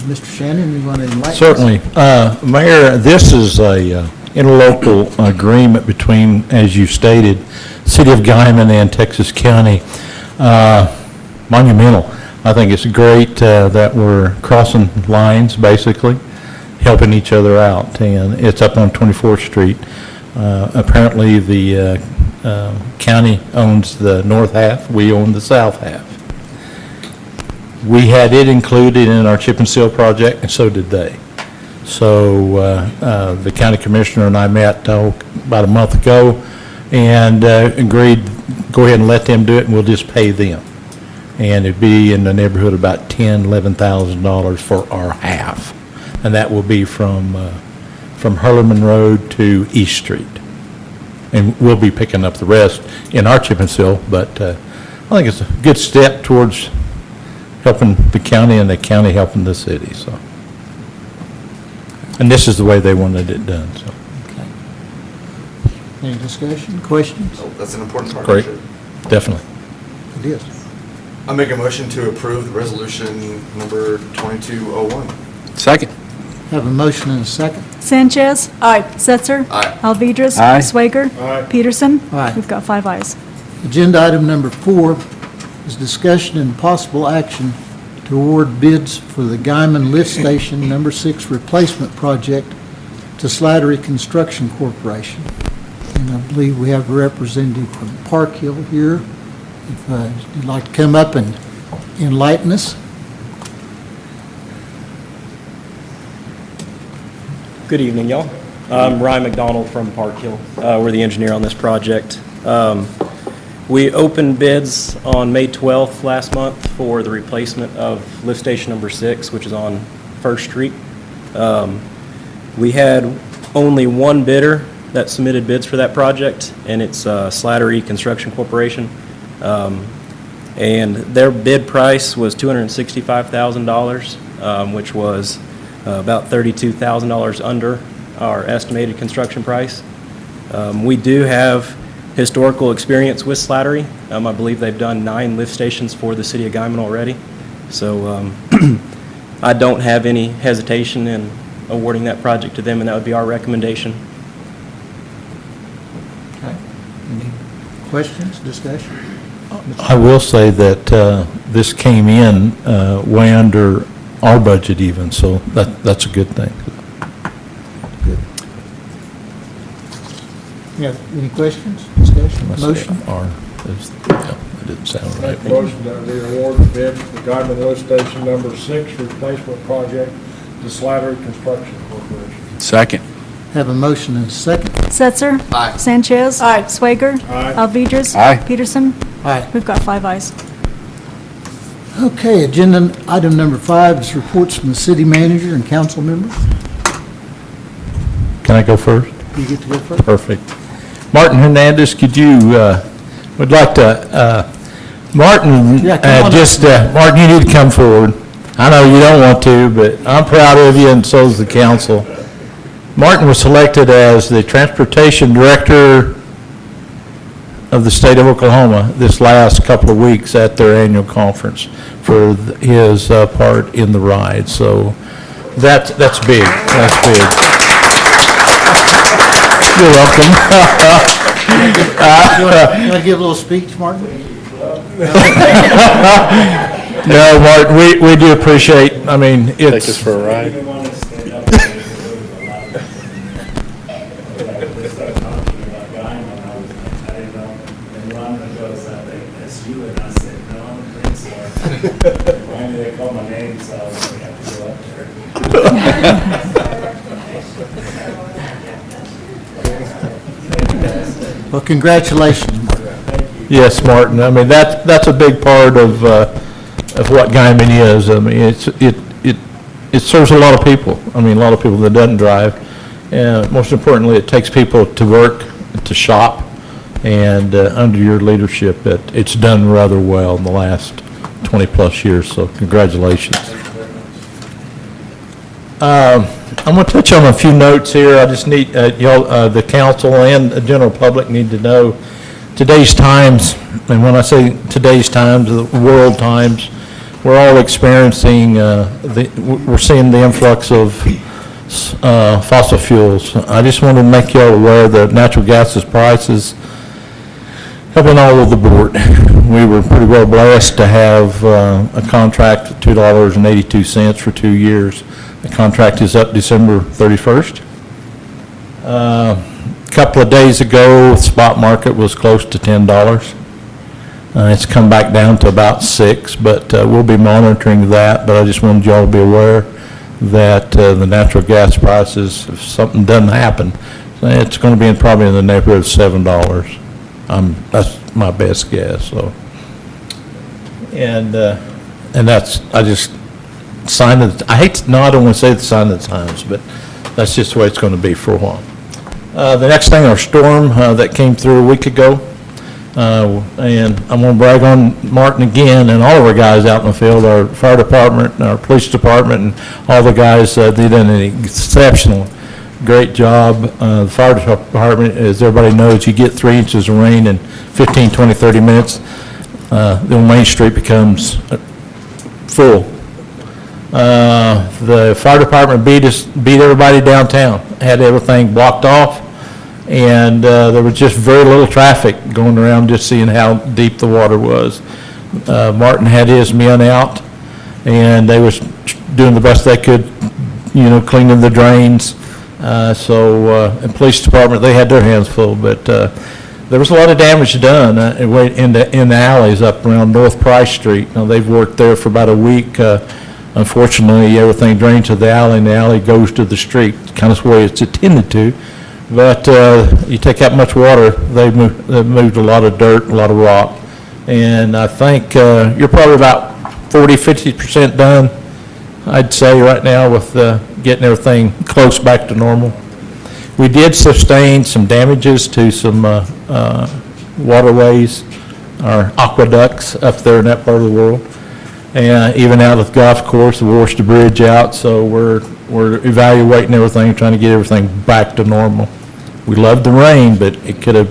Mr. Shannon, you want to enlighten us? Certainly. Mayor, this is a interlocal agreement between, as you stated, City of Guymon and Texas County. Monumental. I think it's great that we're crossing lines, basically, helping each other out. And it's up on 24th Street. Apparently, the county owns the north half. We own the south half. We had it included in our chip and seal project, and so did they. So the county commissioner and I met about a month ago and agreed, go ahead and let them do it, and we'll just pay them. And it'd be in the neighborhood of about $10,000, $11,000 for our half. And that will be from Hurlerman Road to East Street. And we'll be picking up the rest in our chip and seal, but I think it's a good step towards helping the county and the county helping the city. So, and this is the way they wanted it done. So, Okay. Any discussion, questions? Oh, that's an important great, partnership. definitely. It is. I make a motion to approve the resolution number 2201. Second. Have a motion and a second. Sanchez. Aye. Setzer. Aye. Alvidrez. Aye. Swager. Aye. Peterson. Aye. We've got 5 ayes. Agenda item number 4 is discussion and possible action to award bids for the Guymon Lift Station number 6 replacement project to Slattery Construction Corporation. And I believe we have a representative from Park Hill here. If you'd like to come up and enlighten us. Good evening, y'all. I'm Ryan McDonald from Park Hill. We're the engineer on this project. We opened bids on May 12th last month for the replacement of lift station number 6, which is on First Street. We had only one bidder that submitted bids for that project, and it's Slattery Construction Corporation. And their bid price was $265,000, which was about $32,000 under our estimated construction price. We do have historical experience with Slattery. I believe they've done 9 lift stations for the city of Guymon already. So I don't have any hesitation in awarding that project to them, and that would be our recommendation. Okay. Any questions, discussion? I will say that this came in way under our budget even, so that's a good thing. Good. Yeah, any questions, discussion, Must say motion? it didn't sound right. Motion that we award the bid for the Guymon Lift Station number 6 replacement project to Slattery Construction Corporation. Second. Have a motion and a second. Setzer. Aye. Sanchez. Aye. Swager. Aye. Alvidrez. Aye. Peterson. Aye. We've got 5 ayes. Okay, agenda item number 5 is reports from the city manager and council members. Can I go first? You get to go first. Perfect. Martin Hernandez, could you, would like to, Martin, Yeah, come on up. Martin, you need to come forward. I know you don't want to, but I'm proud of you, and so is the council. Martin was selected as the transportation director of the state of Oklahoma this last couple of weeks at their annual conference for his part in the ride. So that's big. That's big. You're welcome. You want to give a little speech, Martin? No, Martin, we do appreciate, I mean, it's... Take us for a ride. Finally, they called my name, so I was going to have to go up there. Well, congratulations, Martin. Yes, Martin, I mean, that's a big part of what Guymon is. I mean, it serves a lot of people. I mean, a lot of people that doesn't drive. And most importantly, it takes people to work, to shop, and under your leadership, it's done rather well in the last 20-plus years, so congratulations. I'm going to touch on a few notes here. I just need, y'all, the council and the general public need to know today's times, and when I say today's times, the world times, we're all experiencing, we're seeing the influx of fossil fuels. I just want to make you all aware that natural gas's prices have been all over the board. We were pretty well blessed to have a contract at $2.82 for 2 years. The contract is up December 31st. A couple of days ago, the spot market was close to $10. It's come back down to about $6, but we'll be monitoring that. But I just wanted you all to be aware that the natural gas prices, if something doesn't happen, it's going to be probably in the neighborhood of $7. That's my best guess. So, and that's I don't want to say the sign of the times, but that's just the way it's going to be for a while. The next thing, our storm that came through a week ago. And I'm going to brag on Martin again and all of our guys out in the field, our fire department, and our police department, and all the guys. They did an exceptional, great job. The fire department, as everybody knows, you get 3 inches of rain in 15, 20, 30 minutes, then Main Street becomes full. The fire department beat everybody downtown, had everything blocked off. And there was just very little traffic going around, just seeing how deep the water was. Martin had his men out, and they was doing the best they could, cleaning the drains. And police department, they had their hands full, but there was a lot of damage done in the alleys up around North Price Street. Now, they've worked there for about a week. Unfortunately, everything drains to the alley, and the alley goes to the street, kind of the way it's intended to. But you take that much water, they've moved a lot of dirt, a lot of rock. And I think you're probably about 40-50% done, I'd say, right now with getting everything close back to normal. We did sustain some damages to some waterways, our aqueducts up there in that part of the world. And even out of the golf course, the Worcester Bridge out, so we're evaluating everything, trying to get everything back to normal. We loved the rain, but it could have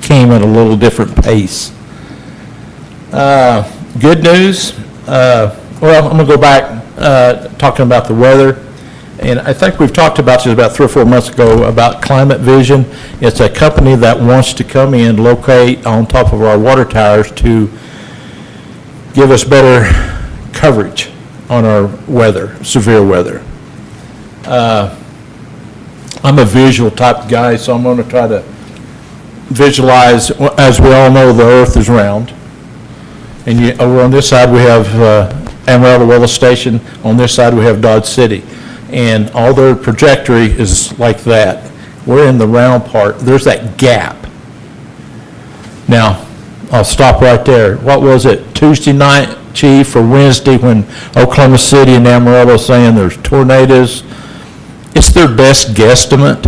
came at a little different pace. Good news, I'm going to go back talking about the weather. And I think we've talked about this about 3 or 4 months ago about Climate Vision. It's a company that wants to come in, locate on top of our water towers to give us better coverage on our weather, severe weather. I'm a visual type of guy, so I'm going to try to visualize. As we all know, the Earth is round. And over on this side, we have Amarillo Weather Station. On this side, we have Dodge City. And all their trajectory is like that. We're in the round part. There's that gap. Now, I'll stop right there. What was it, Tuesday night, Chief, or Wednesday, when Oklahoma City and Amarillo saying there's tornadoes? It's their best guesstimate.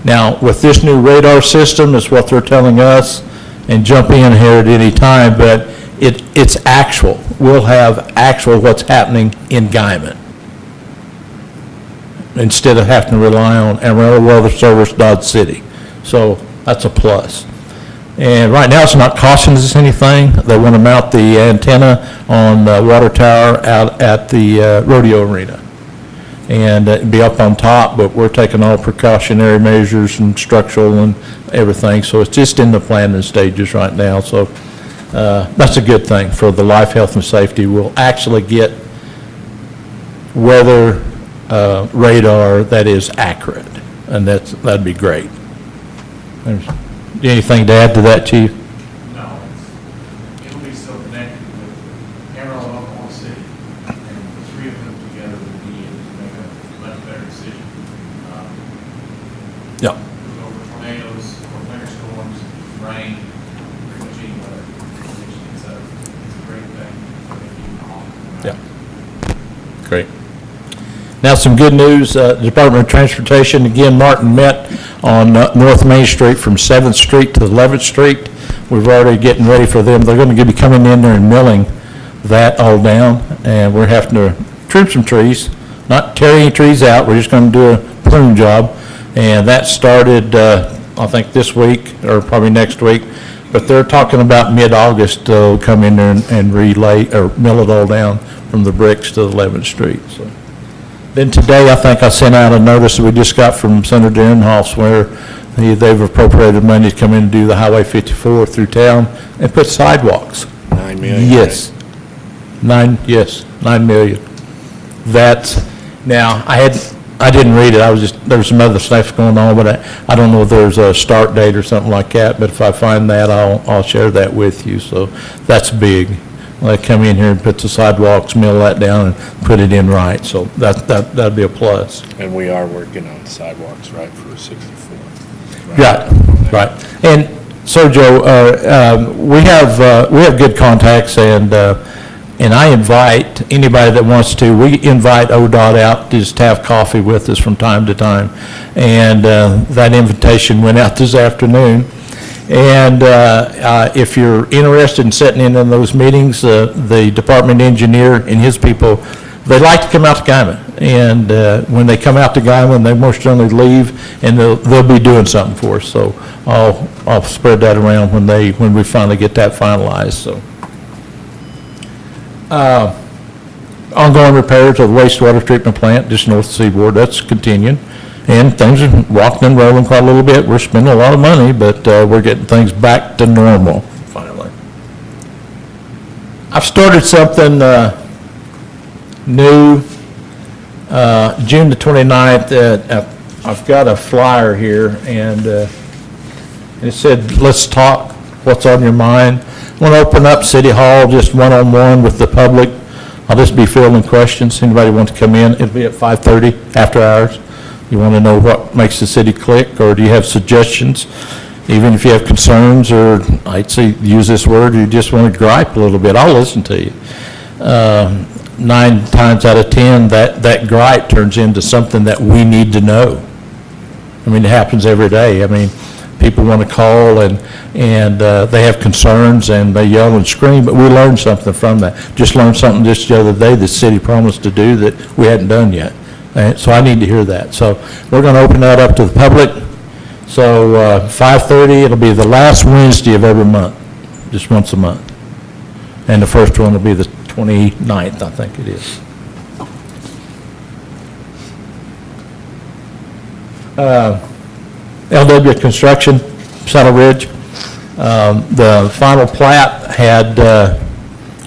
Now, with this new radar system, is what they're telling us, and jump in here at any time, but it's actual. We'll have actual what's happening in Guymon, instead of having to rely on Amarillo Weather Service, Dodge City. So that's a plus. And right now, it's not costing us anything. They want to mount the antenna on the water tower out at the rodeo arena and be up on top, but we're taking all precautionary measures and structural and everything. So it's just in the planning stages right now. So that's a good thing for the life, health, and safety. We'll actually get weather radar that is accurate, and that'd be great. Anything to add to that, Chief? No, it'll be still connected with Amarillo and Oklahoma City, and the 3 of them together will be able to make a much better decision. Yeah. Over tornadoes, or winter storms, rain, pretty much any weather condition. It's a great thing. Yeah. Great. Now, some good news. The Department of Transportation, again, Martin met on North Main Street from 7th Street to 11th Street. We've already getting ready for them. They're going to be coming in there and milling that all down, and we're having to trim some trees, not tear any trees out. We're just going to do a prune job, and that started, I think, this week or probably next week. But they're talking about mid-August, they'll come in there and relay, or mill it all down from the bricks to 11th Street, so. Then today, I think I sent out a notice that we just got from Senator Inhofe where they've appropriated money to come in and do the Highway 54 through town and put sidewalks. 9 million. Yes. 9 million. That's, now, I didn't read it, there was some other stuff going on, but I don't know if there's a start date or something like that, but if I find that, I'll share that with you, so that's big. They come in here and put the sidewalks, mill that down, and put it in right, so that'd be a plus. And we are working on sidewalks, right, for 64. Right. And Sergio, we have good contacts, and I invite anybody that wants to. We invite ODOT out to just have coffee with us from time to time, and that invitation went out this afternoon. And if you're interested in sitting in on those meetings, the department engineer and his people, they like to come out to Guymon. And when they come out to Guymon, they most generally leave, and they'll be doing something for us. So I'll spread that around when we finally get that finalized. So ongoing repairs of the wastewater treatment plant, just north of Seaboard, that's continuing. And things are rocking and rolling quite a little bit. We're spending a lot of money, but we're getting things back to normal, finally. I've started something new, June the 29th. I've got a flyer here, and it said, let's talk, what's on your mind. I want to open up City Hall just one-on-one with the public. I'll just be fielding questions. Anybody want to come in? It'll be at 5:30 after hours. You want to know what makes the city click, or do you have suggestions? Even if you have concerns, or I'd say use this word, you just want to gripe a little bit, I'll listen to you. 9 times out of 10, that gripe turns into something that we need to know. I mean, it happens every day. I mean, people want to call and they have concerns and they yell and scream, but we learned something from that. Just learned something just the other day the city promised to do that we hadn't done yet. So I need to hear that. So we're going to open that up to the public. So 5:30, it'll be the last Wednesday of every month, just once a month. And the first one will be the 29th, I think it is. LW Construction, Saddle Ridge. The final plat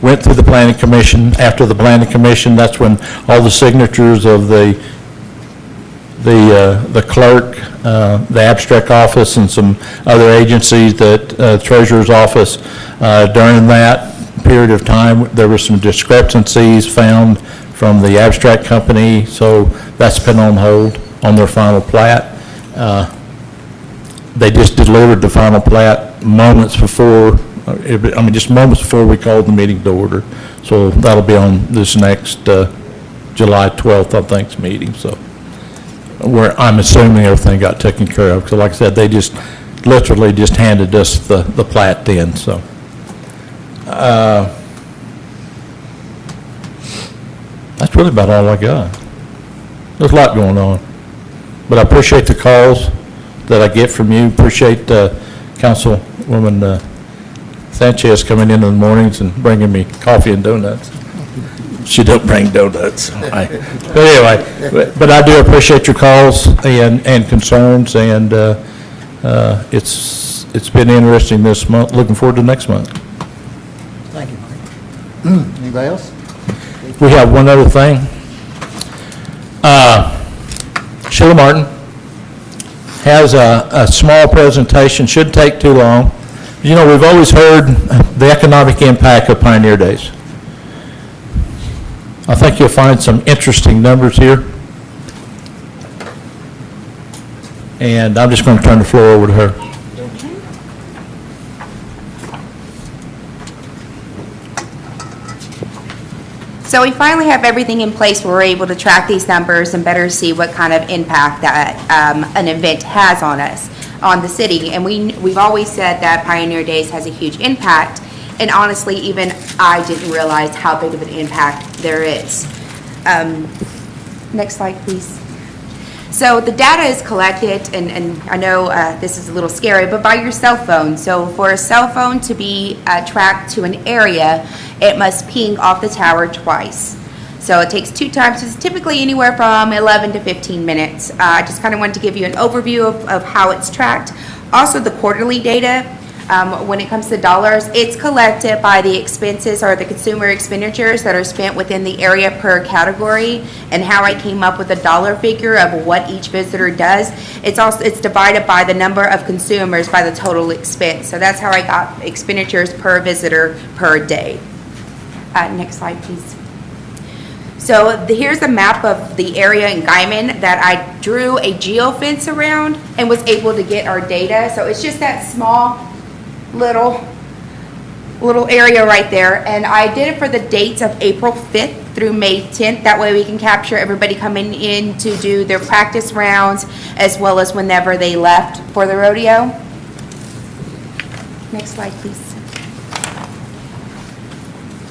went through the planning commission. After the planning commission, that's when all the signatures of the clerk, the abstract office, and some other agencies, that treasurer's office. During that period of time, there were some discrepancies found from the abstract company, so that's been on hold on their final plat. They just delivered the final plat moments before, just moments before we called the meeting to order. So that'll be on this next July 12th, I think's meeting. So I'm assuming everything got taken care of. Because like I said, they just literally just handed us the plat then. So that's really about all I got. There's a lot going on. But I appreciate the calls that I get from you. Appreciate Councilwoman Sanchez coming in the mornings and bringing me coffee and donuts. She don't bring donuts. But anyway, but I do appreciate your calls and concerns, and it's been interesting this month. Looking forward to next month. Thank you, Mike. Anybody else? We have one other thing. Sheila Martin has a small presentation, shouldn't take too long. You know, we've always heard the economic impact of Pioneer Days. I think you'll find some interesting numbers here. And I'm just going to turn the floor over to her. So we finally have everything in place where we're able to track these numbers and better see what kind of impact that an event has on us, on the city. And we've always said that Pioneer Days has a huge impact, and honestly, even I didn't realize how big of an impact there is. Next slide, please. So the data is collected, and I know this is a little scary, but by your cell phone. So for a cell phone to be tracked to an area, it must ping off the tower twice. So it takes 2 times. It's typically anywhere from 11 to 15 minutes. I just kind of wanted to give you an overview of how it's tracked. Also, the quarterly data, when it comes to dollars, it's collected by the expenses or the consumer expenditures that are spent within the area per category, and how I came up with a dollar figure of what each visitor does. It's divided by the number of consumers by the total expense. So that's how I got expenditures per visitor per day. Next slide, please. So here's a map of the area in Guymon that I drew a geofence around and was able to get our data. So it's just that small little area right there. And I did it for the dates of April 5th through May 10th. That way we can capture everybody coming in to do their practice rounds as well as whenever they left for the rodeo. Next slide, please.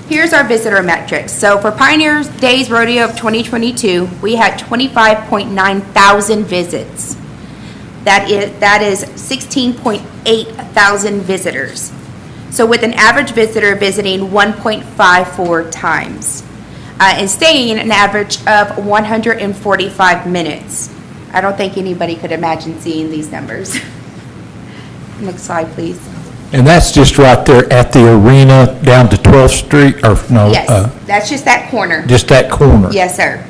Here's our visitor metrics. So for Pioneer Days Rodeo of 2022, we had 25.9 thousand visits. That is 16.8 thousand visitors. So with an average visitor visiting 1.54 times and staying an average of 145 minutes. I don't think anybody could imagine seeing these numbers. Next slide, please. And that's just right there at the arena down to 12th Street, or no? Yes, that's just that corner. Just that corner? Yes, sir.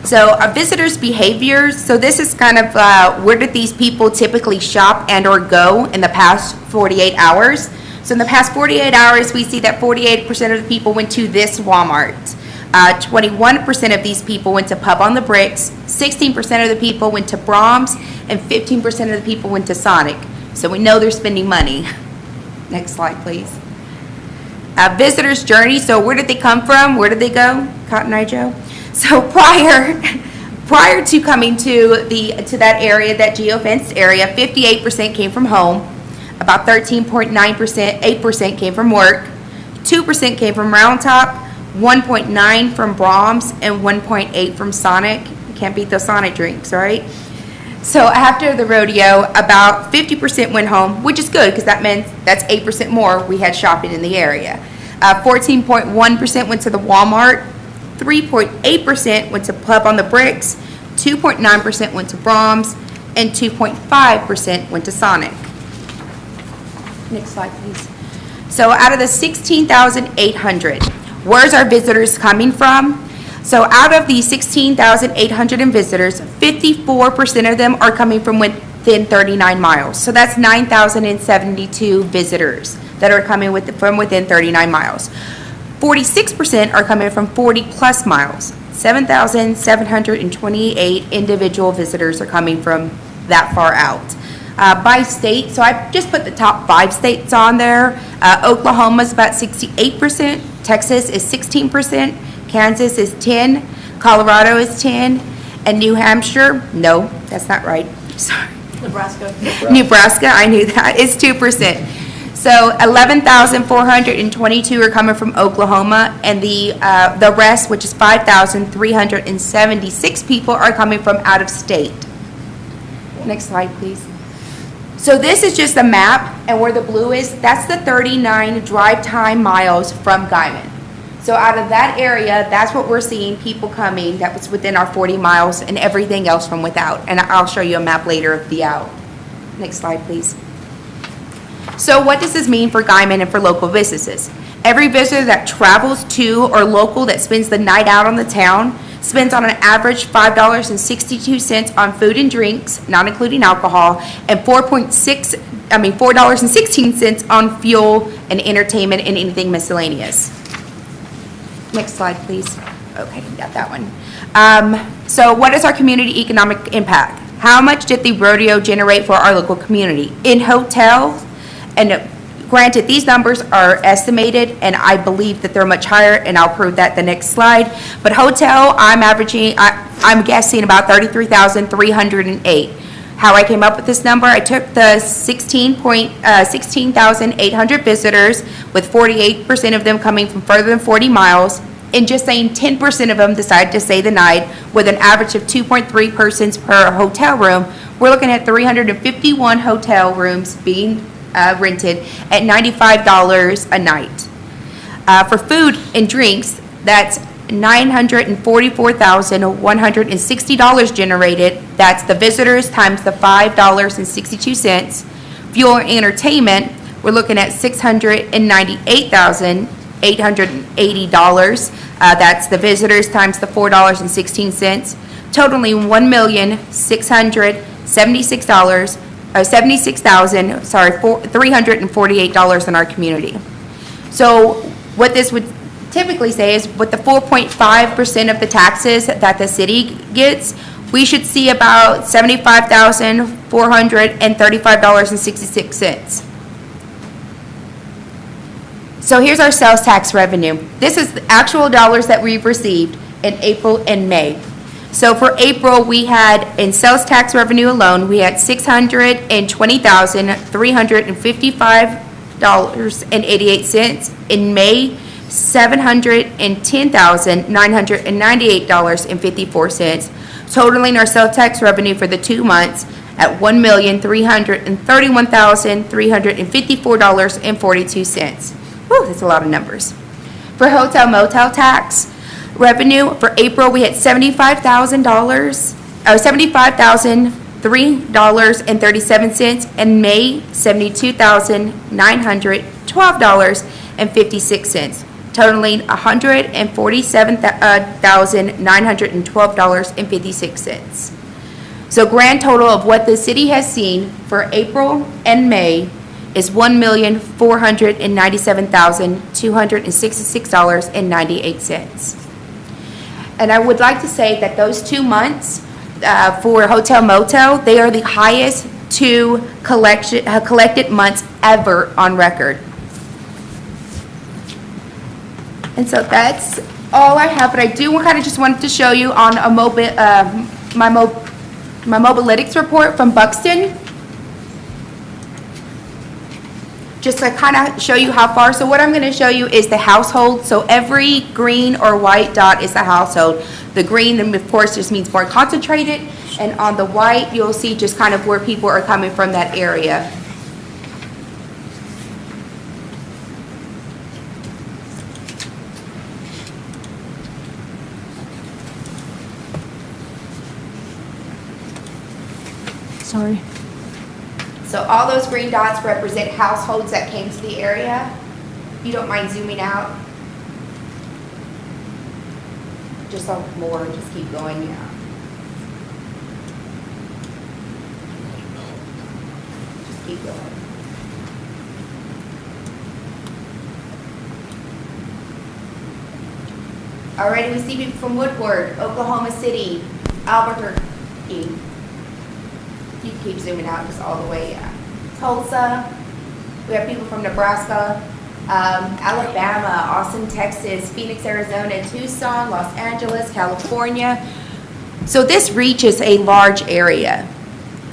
So visitors' behaviors, so this is kind of where did these people typically shop and or go in the past 48 hours. So in the past 48 hours, we see that 48% of the people went to this Walmart. 21% of these people went to Pub on the Bricks, 16% of the people went to Brahms, and 15% of the people went to Sonic. So we know they're spending money. Next slide, please. Visitors' journey, so where did they come from? Where did they go? Cotton Eye Joe? So prior to coming to that area, that geofenced area, 58% came from home, about 13.9%, 8% came from work, 2% came from Round Top, 1.9 from Brahms, and 1.8 from Sonic. You can't beat those Sonic drinks, right? So after the rodeo, about 50% went home, which is good because that meant that's 8% more we had shopping in the area. 14.1% went to the Walmart, 3.8% went to Pub on the Bricks, 2.9% went to Brahms, and 2.5% went to Sonic. Next slide, please. So out of the 16,800, where's our visitors coming from? So out of the 16,800 visitors, 54% of them are coming from within 39 miles. So that's 9,072 visitors that are coming from within 39 miles. 46% are coming from 40 plus miles. 7,728 individual visitors are coming from that far out. By state, so I just put the top 5 states on there. Oklahoma's about 68%, Texas is 16%, Kansas is 10, Colorado is 10, and New Hampshire, no, that's not right, sorry. Nebraska, I knew that, is 2%. So 11,422 are coming from Oklahoma, and the rest, which is 5,376 people, are coming from out of state. Next slide, please. So this is just a map, and where the blue is, that's the 39 drive time miles from Guymon. So out of that area, that's what we're seeing people coming that was within our 40 miles and everything else from without. And I'll show you a map later of the out. Next slide, please. So what does this mean for Guymon and for local businesses? Every visitor that travels to or local that spends the night out on the town spends on an average $5.62 on food and drinks, not including alcohol, and $4.16 on fuel and entertainment and anything miscellaneous. Next slide, please. Okay, got that one. So what is our community economic impact? How much did the rodeo generate for our local community? In hotels, and granted, these numbers are estimated, and I believe that they're much higher, and I'll prove that the next slide. But hotel, I'm guessing about 33,308. How I came up with this number, I took the 16,800 visitors, with 48% of them coming from further than 40 miles, and just saying 10% of them decide to stay the night, with an average of 2.3 persons per hotel room, we're looking at 351 hotel rooms being rented at $95 a night. For food and drinks, that's $944,160 generated. That's the visitors times the $5.62. Fuel and entertainment, we're looking at $698,880. That's the visitors times the $4.16, totaling $348 in our community. So what this would typically say is, with the 4.5% of the taxes that the city gets, we should see about $75,435.66. So here's our sales tax revenue. This is the actual dollars that we've received in April and May. So for April, we had, in sales tax revenue alone, we had $620,355.88. In May, $710,998.54, totaling our sales tax revenue for the 2 months at $1,331,354.42. Whew, that's a lot of numbers. For hotel motel tax revenue, for April, we had $75,003.37. In May, $72,912.56. Totaling $147,912.56. So grand total of what the city has seen for April and May is $1,497,266.98. And I would like to say that those 2 months for hotel motel, they are the highest 2 collected months ever on record. And so that's all I have, but I do kind of just wanted to show you on a my Mobalytics report from Buxton. Just to kind of show you how far. So what I'm going to show you is the household. So every green or white dot is the household. The green, then of course, just means more concentrated. And on the white, you'll see just kind of where people are coming from that area. Sorry. So all those green dots represent households that came to the area. If you don't mind zooming out. Just a more, just keep going, yeah. Just keep going. Alrighty, we see people from Woodward, Oklahoma City, Albuquerque. You keep zooming out just all the way, yeah. Tulsa, we have people from Nebraska, Alabama, Austin, Texas, Phoenix, Arizona, Tucson, Los Angeles, California. So this reaches a large area.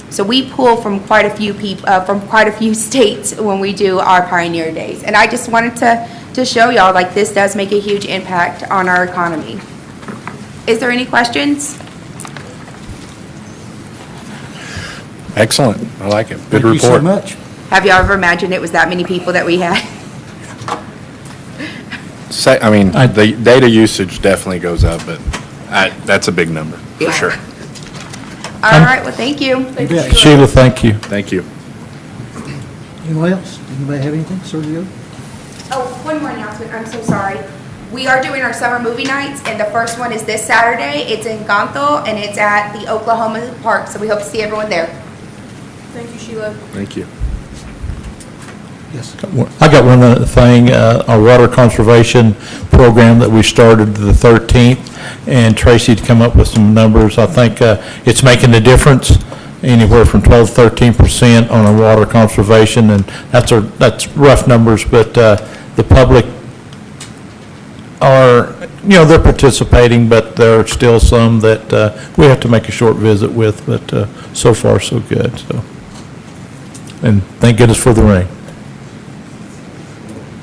So we pull from quite a few people, from quite a few states when we do our Pioneer Days. And I just wanted to show y'all, like, this does make a huge impact on our economy. Is there any questions? Excellent. I like it. Good Thank you so report. much. Have y'all ever imagined it was that many people that we had? I mean, the data usage definitely goes up, but that's a big number, for Yeah. sure. All right, well, thank you. bet. Sheila, thank you. Thank you. Anyone else? Anybody have anything? Sergio? Oh, one more announcement, I'm so sorry. We are doing our summer movie nights, and the first one is this Saturday. It's in Gonthal, and it's at the Oklahoma Park, so we hope to see everyone there. Thank you, Sheila. Thank you. Yes. I got one other thing, our water conservation program that we started the 13th, and Tracy'd come up with some numbers. I think it's making a difference, anywhere from 12 to 13% on our water conservation, and that's rough numbers, but the public are, they're participating, but there are still some that we have to make a short visit with, but so far so good, so. And thank goodness for the rain.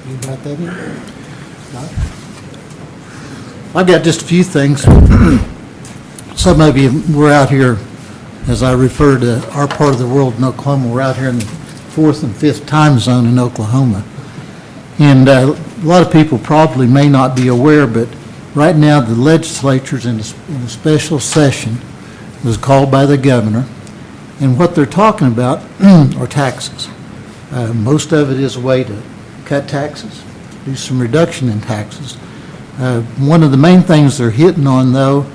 You got that in? No? I've got just a few things. Some of you were out here, as I refer to our part of the world in Oklahoma, we're out here in the 4th and 5th time zone in Oklahoma. And a lot of people probably may not be aware, but right now the legislature's in a special session. It was called by the governor. And what they're talking about are taxes. Most of it is a way to cut taxes, do some reduction in taxes. One of the main things they're hitting on, though,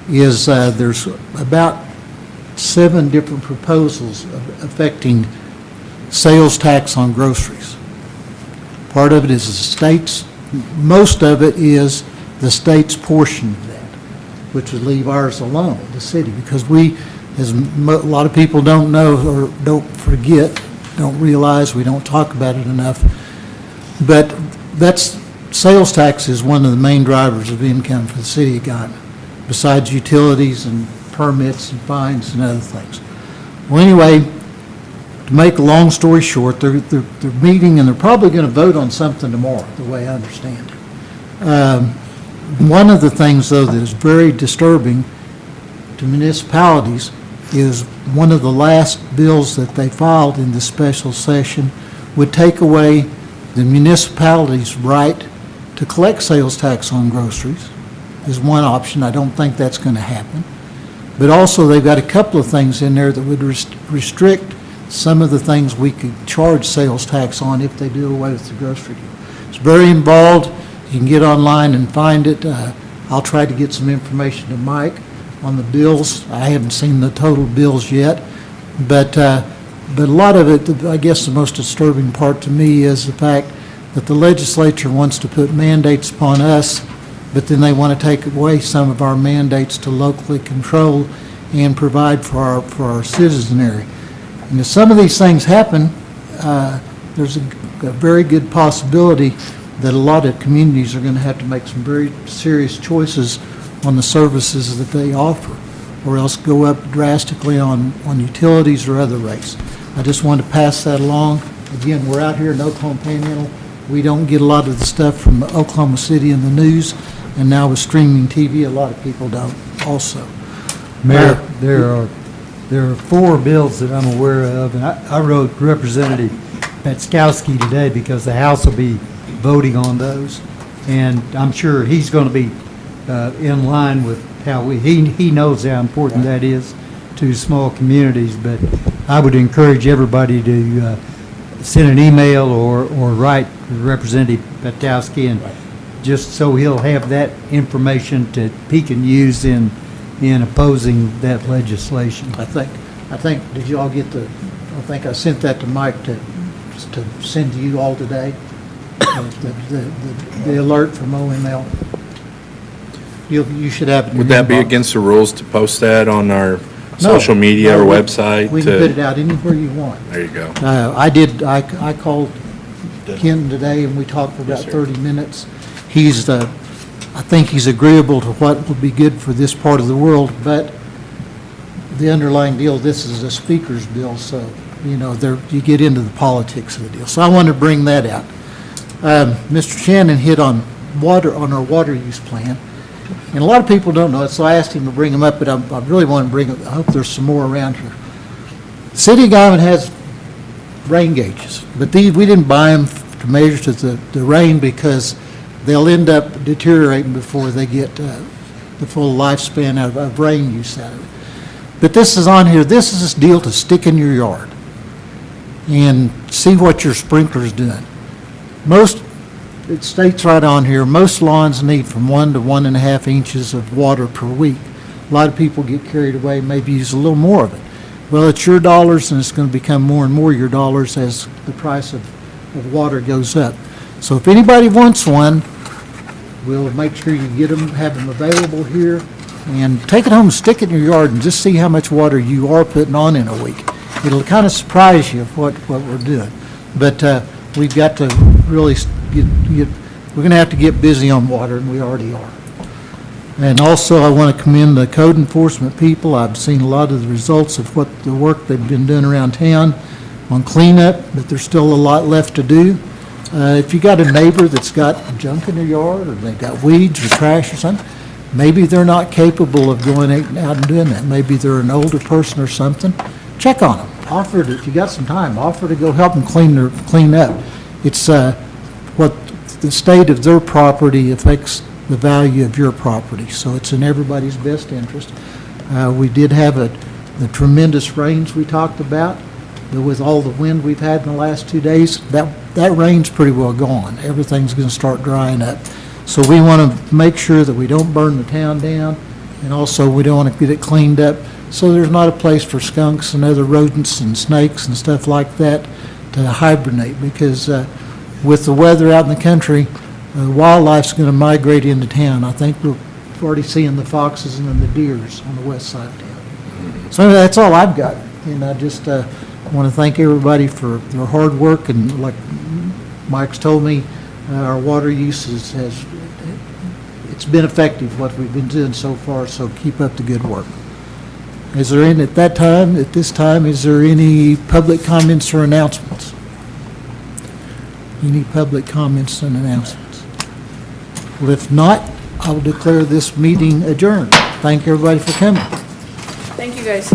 is there's about 7 different proposals affecting sales tax on groceries. Part of it is the state's, most of it is the state's portion of that, which would leave ours alone, the city, because we, as a lot of people don't know or don't forget, don't realize, we don't talk about it enough, but sales tax is one of the main drivers of income for the city of Guymon, besides utilities and permits and fines and other things. Well, anyway, to make a long story short, they're meeting, and they're probably going to vote on something tomorrow, the way I understand it. One of the things, though, that is very disturbing to municipalities is one of the last bills that they filed in this special session would take away the municipality's right to collect sales tax on groceries, is one option. I don't think that's going to happen. But also, they've got a couple of things in there that would restrict some of the things we could charge sales tax on if they do away with the grocery deal. It's very involved. You can get online and find it. I'll try to get some information to Mike on the bills. I haven't seen the total bills yet, but a lot of it, I guess the most disturbing part to me is the fact that the legislature wants to put mandates upon us, but then they want to take away some of our mandates to locally control and provide for our citizenry. And if some of these things happen, there's a very good possibility that a lot of communities are going to have to make some very serious choices on the services that they offer, or else go up drastically on utilities or other rates. I just wanted to pass that along. Again, we're out here in Oklahoma Panhandle. We don't get a lot of the stuff from Oklahoma City in the news, and now with streaming TV, a lot of people don't also. Mayor, there are 4 bills that I'm aware of, and I wrote Representative Petskowski today because the House will be voting on those, and I'm sure he's going to be in line with how he knows how important that is to small communities. But I would encourage everybody to send an email or write Representative Petskowski, and just so he'll have that information that he can use in opposing that legislation. I think, did you all get I think I sent that to Mike to send to you all today, the alert from OML. You should have it in your Would that be inbox. against the rules to post that on our social media or website? We can put it out anywhere you want. There you go. I called Ken today, and we talked for about 30 minutes. I think he's agreeable to what would be good for this part of the world, but the underlying deal, this is a speaker's bill, so, you get into the politics of the deal. So I wanted to bring that out. Mr. Shannon hit on our water use plan, and a lot of people don't know it, so I asked him to bring them up, but I really want to bring it. I hope there's some more around here. City of Guymon has rain gauges, but we didn't buy them to measure the rain because they'll end up deteriorating before they get the full lifespan of rain use out of it. But this is on here. This is a deal to stick in your yard and see what your sprinkler's doing. It states right on here, most lawns need from 1 to 1.5 inches of water per week. A lot of people get carried away, maybe use a little more of it. Well, it's your dollars, and it's going to become more and more your dollars as the price of water goes up. So if anybody wants one, we'll make sure you get them, have them available here, and take it home and stick it in your yard and just see how much water you are putting on in a week. It'll kind of surprise you what we're doing. But we've got to really we're going to have to get busy on water, and we already are. And also, I want to commend the code enforcement people. I've seen a lot of the results of the work they've been doing around town on cleanup, but there's still a lot left to do. If you got a neighbor that's got junk in their yard, or they've got weeds or trash or something, maybe they're not capable of going out and doing that. Maybe they're an older person or something. Check on them. Offer to, if you got some time, offer to go help them clean up. It's what the state of their property affects the value of your property, so it's in everybody's best interest. We did have the tremendous rains we talked about, but with all the wind we've had in the last 2 days, that rain's pretty well gone. Everything's going to start drying up. So we want to make sure that we don't burn the town down, and also we don't want to get it cleaned up so there's not a place for skunks and other rodents and snakes and stuff like that to hibernate, because with the weather out in the country, wildlife's going to migrate into town. I think we're already seeing the foxes and then the deers on the west side of town. So that's all I've got, and I just want to thank everybody for their hard work, and like Mike's told me, our water use it's been effective, what we've been doing so far, so keep up the good work. Is there any, at this time, is there any public comments or announcements? Any public comments and announcements? Well, if not, I will declare this meeting adjourned. Thank everybody for coming. Thank you, guys.